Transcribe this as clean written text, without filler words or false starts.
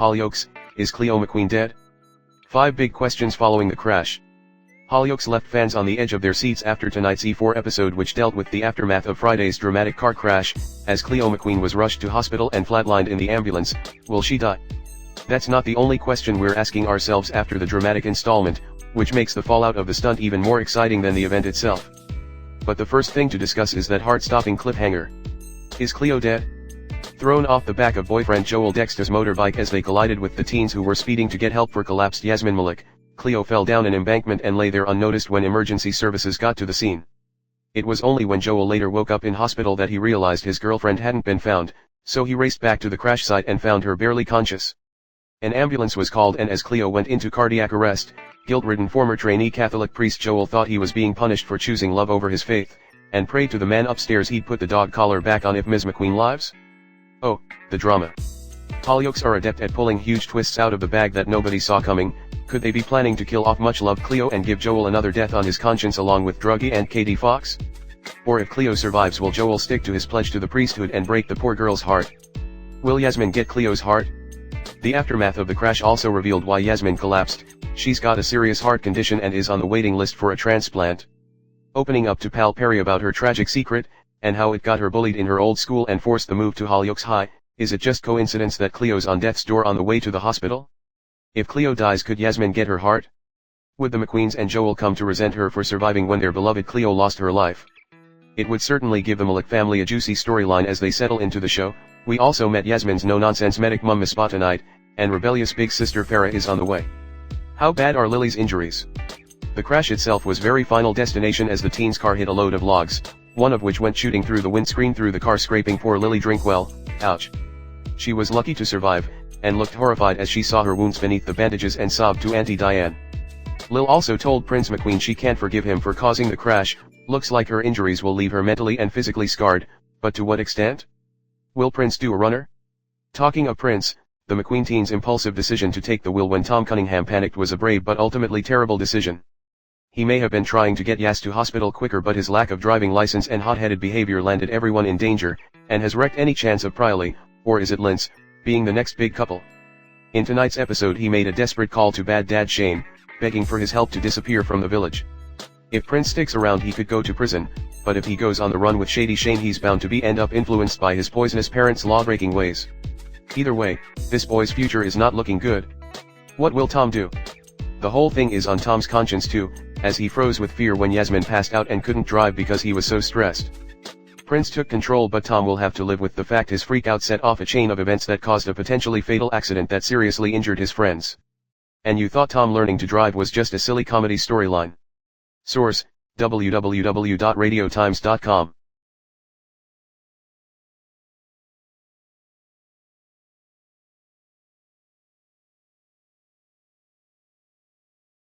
Hollyoaks, is Cleo McQueen dead? 5 big questions following the crash. Hollyoaks left fans on the edge of their seats after tonight's E4 episode, which dealt with the aftermath of Friday's dramatic car crash, as Cleo McQueen was rushed to hospital and flatlined in the ambulance. Will she die? That's not the only question we're asking ourselves after the dramatic installment, which makes the fallout of the stunt even more exciting than the event itself. But the first thing to discuss is that heart-stopping cliffhanger. Is Cleo dead? Thrown off the back of boyfriend Joel Dexter's motorbike as they collided with the teens who were speeding to get help for collapsed Yasmine Maalik, Cleo fell down an embankment and lay there unnoticed when emergency services got to the scene. It was only when Joel later woke up in hospital that he realized his girlfriend hadn't been found, so he raced back to the crash site and found her barely conscious. An ambulance was called, and as Cleo went into cardiac arrest, guilt-ridden former trainee Catholic priest Joel thought he was being punished for choosing love over his faith, and prayed to the man upstairs he'd put the dog collar back on if Ms. McQueen lives. Oh, the drama. Hollyoaks are adept at pulling huge twists out of the bag that nobody saw coming. Could they be planning to kill off much-loved Cleo and give Joel another death on his conscience along with druggie and Katie Fox? Or if Cleo survives, will Joel stick to his pledge to the priesthood and break the poor girl's heart? Will Yasmine get Cleo's heart? The aftermath of the crash also revealed why Yasmine collapsed. She's got a serious heart condition and is on the waiting list for a transplant. Opening up to pal Perry about her tragic secret, and how it got her bullied in her old school and forced the move to Hollyoaks High, is it just coincidence that Cleo's on death's door on the way to the hospital? If Cleo dies, could Yasmine get her heart? Would the McQueens and Joel come to resent her for surviving when their beloved Cleo lost her life? It would certainly give the Maalik family a juicy storyline as they settle into the show. We also met Yasmine's no-nonsense medic mum Miss Spa tonight, and rebellious big sister Farah is on the way. How bad are Lily's injuries? The crash itself was very Final Destination as the teen's car hit a load of logs, one of which went shooting through the windscreen through the car, scraping poor Lily Drinkwell. Ouch. She was lucky to survive, and looked horrified as she saw her wounds beneath the bandages and sobbed to Auntie Diane. Lil also told Prince McQueen she can't forgive him for causing the crash. Looks like her injuries will leave her mentally and physically scarred, but to what extent? Will Prince do a runner? Talking of Prince, the McQueen teen's impulsive decision to take the wheel when Tom Cunningham panicked was a brave but ultimately terrible decision. He may have been trying to get Yas to hospital quicker, but his lack of driving license and hot-headed behavior landed everyone in danger, and has wrecked any chance of Priley, or is it Lince, being the next big couple. In tonight's episode he made a desperate call to bad dad Shane, begging for his help to disappear from the village. If Prince sticks around he could go to prison, but if he goes on the run with shady Shane he's bound to end up influenced by his poisonous parents' law-breaking ways. Either way, this boy's future is not looking good. What will Tom do? The whole thing is on Tom's conscience too, as he froze with fear when Yasmine passed out and couldn't drive because he was so stressed. Prince took control, but Tom will have to live with the fact his freakout set off a chain of events that caused a potentially fatal accident that seriously injured his friends. And you thought Tom learning to drive was just a silly comedy storyline. Source: www.radiotimes.com